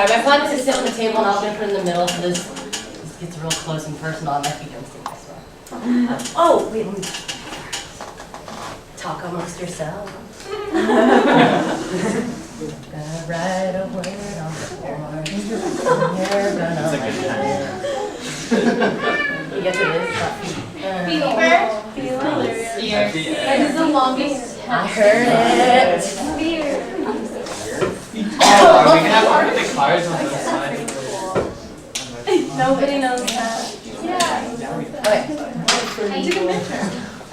Sorry, my plan was to sit on the table and I was going to put it in the middle so this gets real close and personal. I might be doing something as well. Oh, wait, let me talk amongst yourselves. Gonna write a word on the board. You're gonna like it. You get to this? Fever. That is the longest. I heard it. Fear. Oh, are we gonna have to put the cards on the side? Nobody knows that. Yeah. Okay. I took a picture.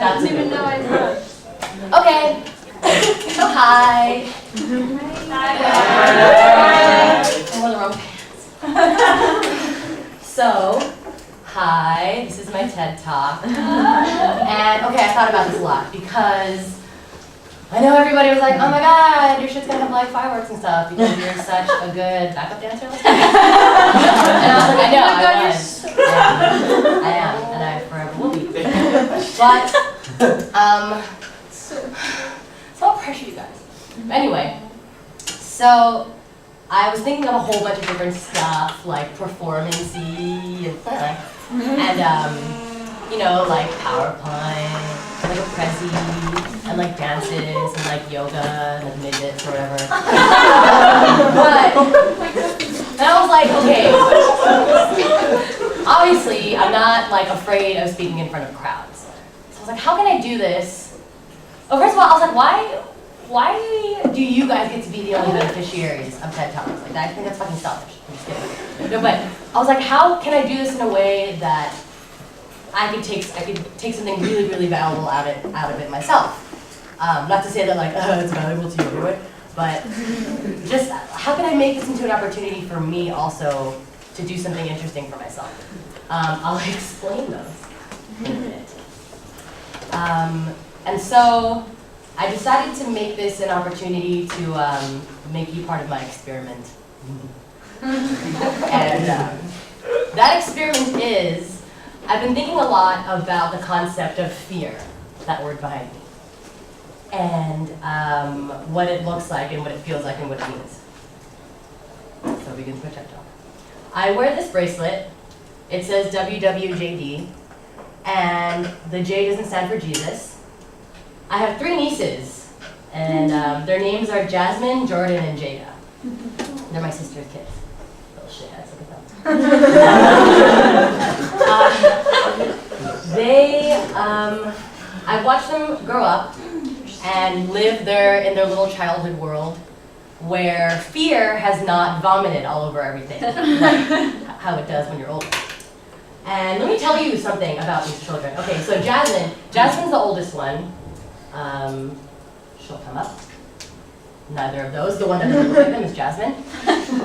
I didn't even know I wrote. Okay. So hi. Hi. I'm on the wrong pants. So, hi. This is my TED Talk. And okay, I thought about this a lot because I know everybody was like, oh my god, your shit's gonna have like fireworks and stuff because you're such a good backup dancer. And I was like, I know, I am, and I forever will be. But, so I'll pressure you guys. Anyway, so I was thinking of a whole bunch of different stuff, like performance-y and you know, like PowerPoint, like a Prezi, and like dances, and like yoga, and like midgets or whatever. But, and I was like, okay, obviously I'm not like afraid of speaking in front of crowds. So I was like, how can I do this? Well, first of all, I was like, why do you guys get to be the only beneficiaries of TED Talks? Like, I think that's fucking selfish. I'm just kidding. No, but I was like, how can I do this in a way that I could take something really, really valuable out of it myself? Not to say that like, it's valuable to you anyway, but just how can I make this into an opportunity for me also to do something interesting for myself? I'll explain those in a minute. And so I decided to make this an opportunity to make you part of my experiment. And that experiment is, I've been thinking a lot about the concept of fear, that word behind me, and what it looks like and what it feels like and what it means. So begins my TED Talk. I wear this bracelet. It says WWJD, and the J doesn't stand for Jesus. I have 3 nieces, and their names are Jasmine, Jordan, and Jada. They're my sister's kids. Little shitheads, look at them. I've watched them grow up and live in their little childhood world where fear has not vomited all over everything, like how it does when you're older. And let me tell you something about these children. Okay, so Jasmine's the oldest one. She'll come up. Neither of those. The one that doesn't look like them is Jasmine.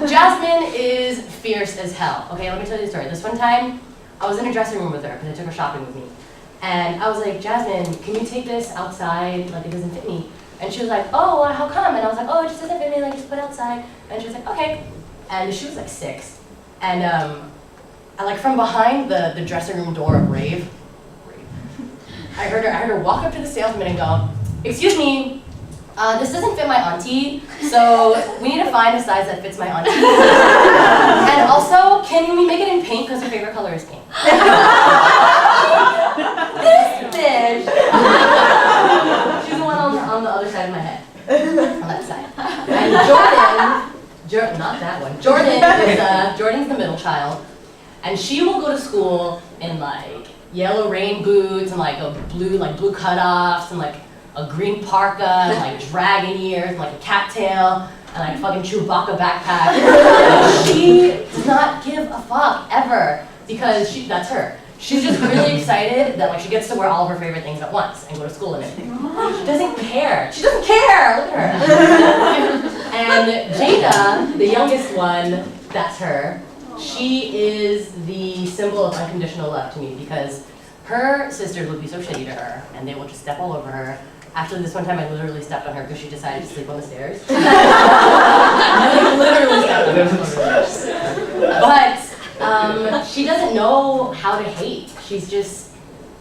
Jasmine is fierce as hell. Okay, let me tell you the story. This one time, I was in a dressing room with her because I took her shopping with me. And I was like, Jasmine, can you take this outside? Like, it doesn't fit me. And she was like, oh, how come? And I was like, oh, it just doesn't fit me. Like, just put it outside. And she was like, okay. And she was like 6. And I, like, from behind the dressing room door of Rave, I heard her walk up to the salesman and go, excuse me, this doesn't fit my auntie, so we need to find a size that fits my auntie. And also, can we make it in pink because her favorite color is pink? This bitch! She's the one on the other side of my head, on that side. And Jordan, not that one, Jordan's the middle child, and she will go to school in like yellow rain boots and like blue cutoffs and like a green parka and like dragon ears and like a cattail and like fucking Chewbacca backpack. She does not give a fuck ever because that's her. She's just really excited that like she gets to wear all of her favorite things at once and go to school and everything. She doesn't care. She doesn't care. Look at her. And Jada, the youngest one, that's her. She is the symbol of unconditional love to me because her sisters would be so shitty to her and they will just step all over her. After this one time, I literally stepped on her because she decided to sleep on the stairs. I literally stepped on her. But she doesn't know how to hate. She's just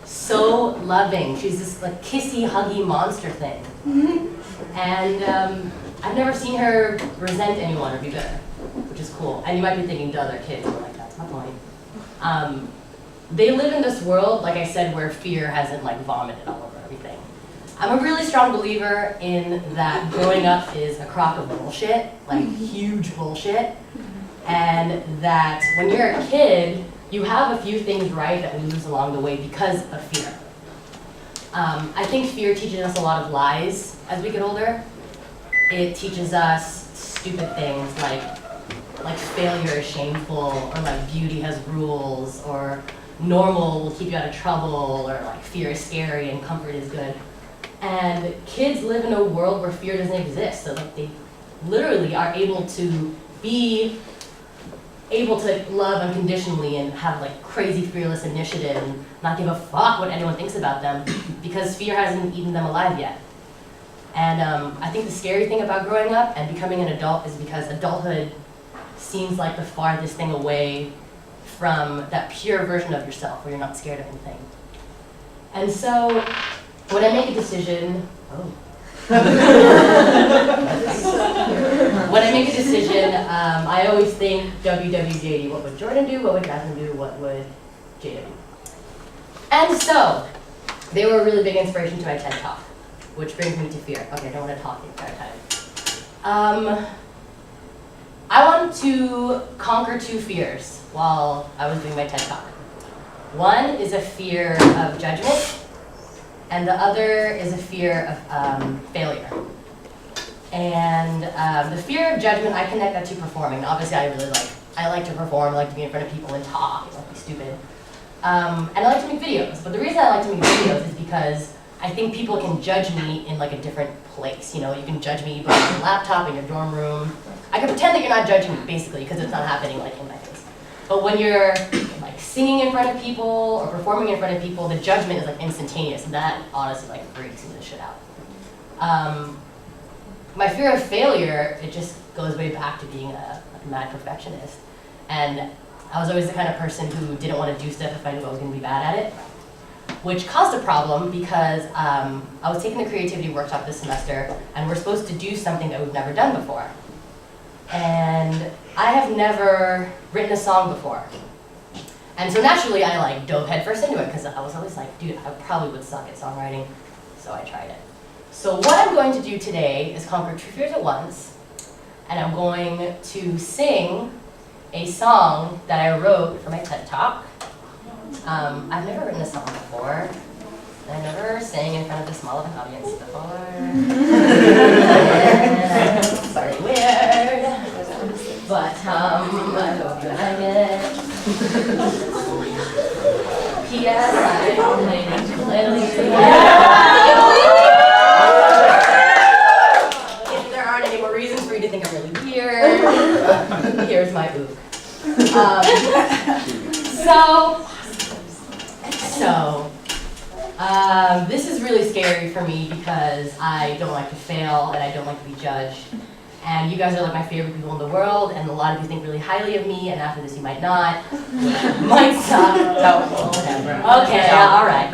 so loving. She's this like kissy, huggy monster thing. And I've never seen her resent anyone or be bitter. which is cool. And you might be thinking, duh, they're kids. We're like, that's my point. They live in this world, like I said, where fear hasn't like vomited all over everything. I'm a really strong believer in that growing up is a crock of bullshit, like huge bullshit. And that when you're a kid, you have a few things right that we lose along the way because of fear. I think fear teaches us a lot of lies as we get older. It teaches us stupid things like failure is shameful, or like beauty has rules, or normal will keep you out of trouble, or like fear is scary and comfort is good. And kids live in a world where fear doesn't exist, so like they literally are able to be able to love unconditionally and have like crazy fearless initiative and not give a fuck what anyone thinks about them because fear hasn't eaten them alive yet. And I think the scary thing about growing up and becoming an adult is because adulthood seems like the farthest thing away from that pure version of yourself where you're not scared of anything. And so when I make a decision, when I make a decision, I always think WWJD. What would Jordan do? What would Jasmine do? What would Jada do? And so, they were a really big inspiration to my TED Talk, which brings me to fear. Okay, I don't want to talk the entire time. I wanted to conquer two fears while I was doing my TED Talk. One is a fear of judgment, and the other is a fear of failure. And the fear of judgment, I connect that to performing. Obviously, I like to perform, I like to be in front of people and talk, I like to be stupid. And I like to make videos. But the reason I like to make videos is because I think people can judge me in like a different place. You know, you can judge me by your laptop in your dorm room. I can pretend that you're not judging me, basically, because it's not happening like in my face. But when you're like singing in front of people or performing in front of people, the judgment is like instantaneous, and that honestly like freaks me the shit out. My fear of failure, it just goes way back to being a mad perfectionist. And I was always the kind of person who didn't want to do stuff if I knew I was going to be bad at it, which caused a problem because I was taking the creativity workshop this semester, and we're supposed to do something that we've never done before. And I have never written a song before. And so naturally I like dove headfirst into it because I was always like, dude, I probably would suck at songwriting, so I tried it. So what I'm going to do today is conquer two fears at once, and I'm going to sing a song that I wrote for my TED Talk. I've never written a song before. I never sang in front of this small of an audience before. It's very weird, but I hope you like it. P.S. I played ukulele. If there aren't any more reasons for you to think I'm really weird, here's my ook. This is really scary for me because I don't like to fail and I don't like to be judged. And you guys are like my favorite people in the world, and a lot of you think really highly of me, and after this you might not. Might suck. No, whatever. Okay, all right.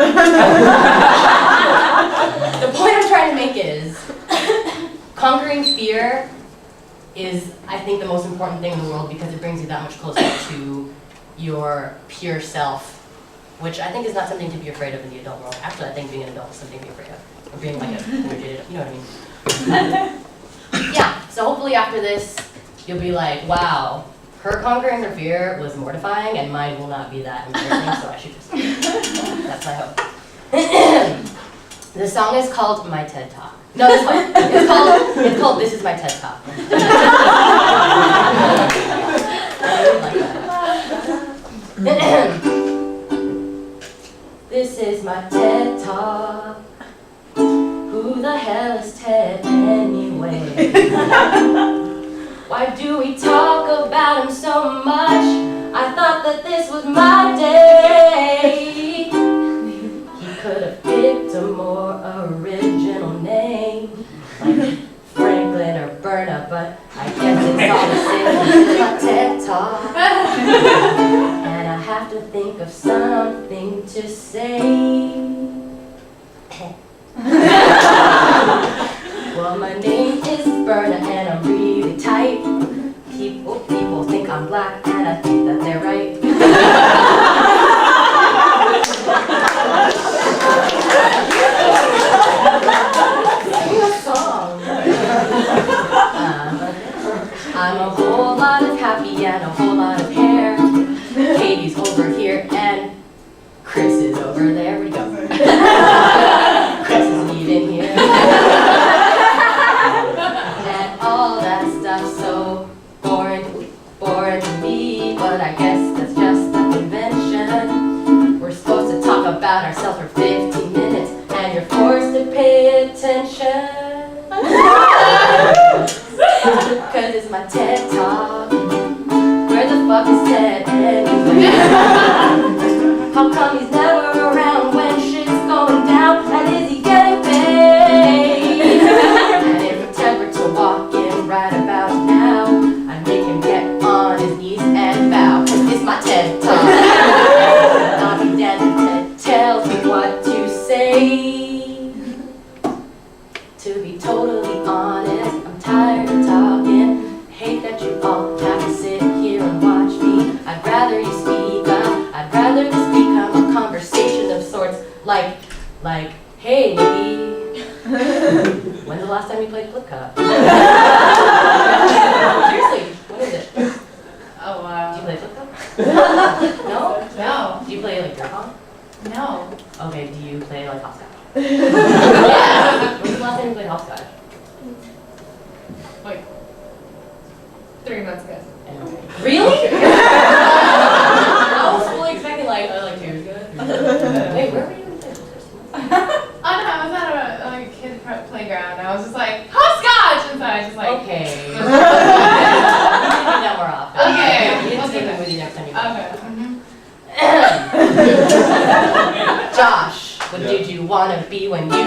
The point I'm trying to make is, conquering fear is, I think, the most important thing in the world because it brings you that much closer to your pure self, which I think is not something to be afraid of in the adult world. Actually, I think being an adult is something to be afraid of. Or being like a energetic, you know what I mean? Yeah, so hopefully after this, you'll be like, wow, her conquering her fear was mortifying, and mine will not be that embarrassing, so I should just, that's my hope. The song is called My TED Talk. No, this one. It's called This Is My TED Talk. This is my TED Talk. Who the hell is Ted anyway? Why do we talk about him so much? I thought that this was my day. He could have picked a more original name, like Franklin or Berna, but I guess it's all the same. This is my TED Talk, and I have to think of something to say. Well, my name is Berna and I'm really tight. People black, and I think that they're right. Sing a song. I'm a whole lot of happy and a whole lot of hair. Katie's over here and Chris is over there. Where'd he go? Chris isn't even here. And all that stuff's so boring to me, but I guess that's just the convention. We're supposed to talk about ourselves for 15 minutes, and you're forced to pay attention. Cause it's my TED Talk. Where the fuck is Ted anyway? How come he's never around when shit's going down? And is he getting paid? And if he tempered to walk in right about now, I'd make him get on his knees and bow. Cause it's my TED Talk. Doggy Dandy Ted tells me what to say. To be totally honest, I'm tired of talking. Hate that you all have to sit here and watch me. I'd rather you speak up. I'd rather this become a conversation of sorts. Like, hey, Nikki. When's the last time you played Flip Cup? Seriously, when is it? Oh wow. Do you play Flip Cup? No? No. Do you play like beer pong? No. Okay, do you play like hopscotch? Yeah. When's the last time you played hopscotch? Like 3 months ago. Really? I was fully expecting like 2 years ago. Wait, where were you in the Oh no, I was at a kid playground. I was just like, hopscotch! And so I just like. Okay. You need to do that more often. Okay. You need to I'll do take that. it with you next time you go. Okay. Josh, what Yeah. did you want to be when you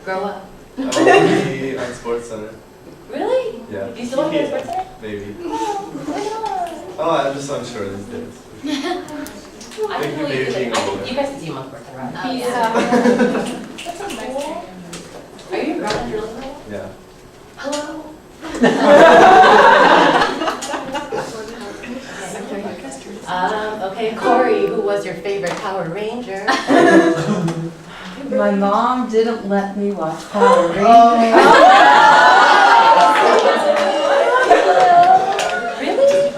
grow up? I want to be on Sports Center. Really? Yeah. Do you still want to be a sports center? Maybe. Oh, why not? Oh, I'm just unsure these days. I can believe it. I think you guys can see him on sports center, right? Oh, yeah. That's so cool. Are you a girl that you're looking at? Yeah. Hello? Okay, Corey, who was your favorite Power Ranger? My mom didn't let me watch Power Rangers. Really?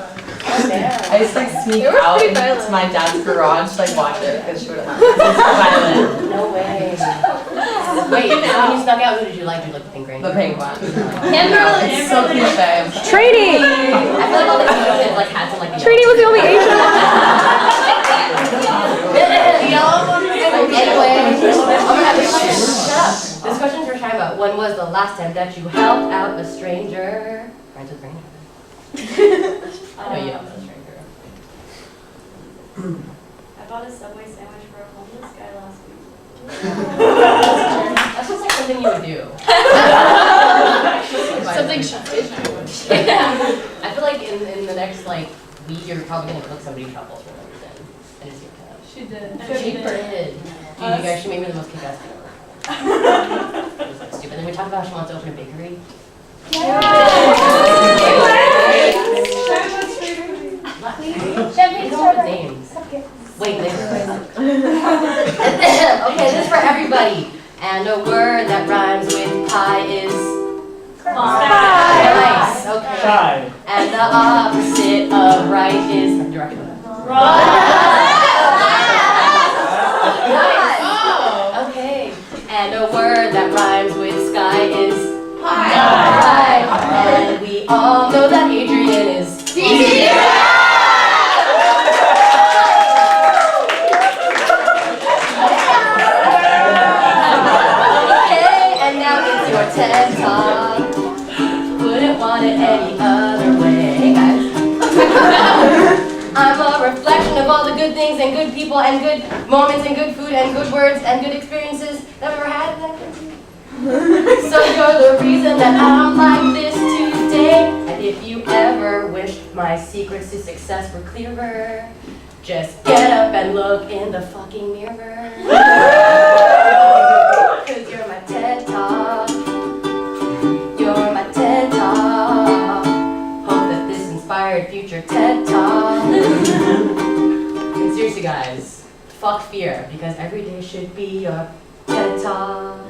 Oh, man. I used to like sneak It was out pretty into violent. my dad's garage to like watch it because she wouldn't let me. It's violent. No way. Wait, so when you snuck out, who did you like? Did you like the Pink Ranger? The pink one. Kimberly. It's so cliche. Trini! I feel like all the Asian kids like had to like. Trini was the only Asian. Anyway, shut up. This question's for talking about when was the last time that you helped out a stranger? Friends with Ranger. I know you helped out a stranger. I bought a Subway sandwich for a homeless guy last week. That's just like something you would do. Something she did. Yeah. I feel like in the next like week you're probably gonna cook somebody truffles for no reason. And it's your kind of. She did. She did. Dude, you guys, she made me the most kick-ass thing ever. It was like stupid. Then we talked about how she wants to open a bakery. Champagne Come up with names. Wait, names. Okay, this is for everybody. And a word that rhymes with pie is nice. Okay. Shy. And the opposite of right is direction. Nice. Oh. Okay. And a word that rhymes with sky is Pie. pie. And we all know that Adrian is Okay, and now it's your TED Talk. Wouldn't want it any other way. Hey guys. I'm a reflection of all the good things and good people and good moments and good food and good words and good experiences that I've ever had. So you're the reason that I'm like this today. And if you ever wished my secrets to success were clearer, just get up and look in the fucking mirror. Cause you're my TED Talk. You're my TED Talk. Hope that this inspires inspired future TED Talk. And seriously guys, fuck fear, because every day should be your TED Talk.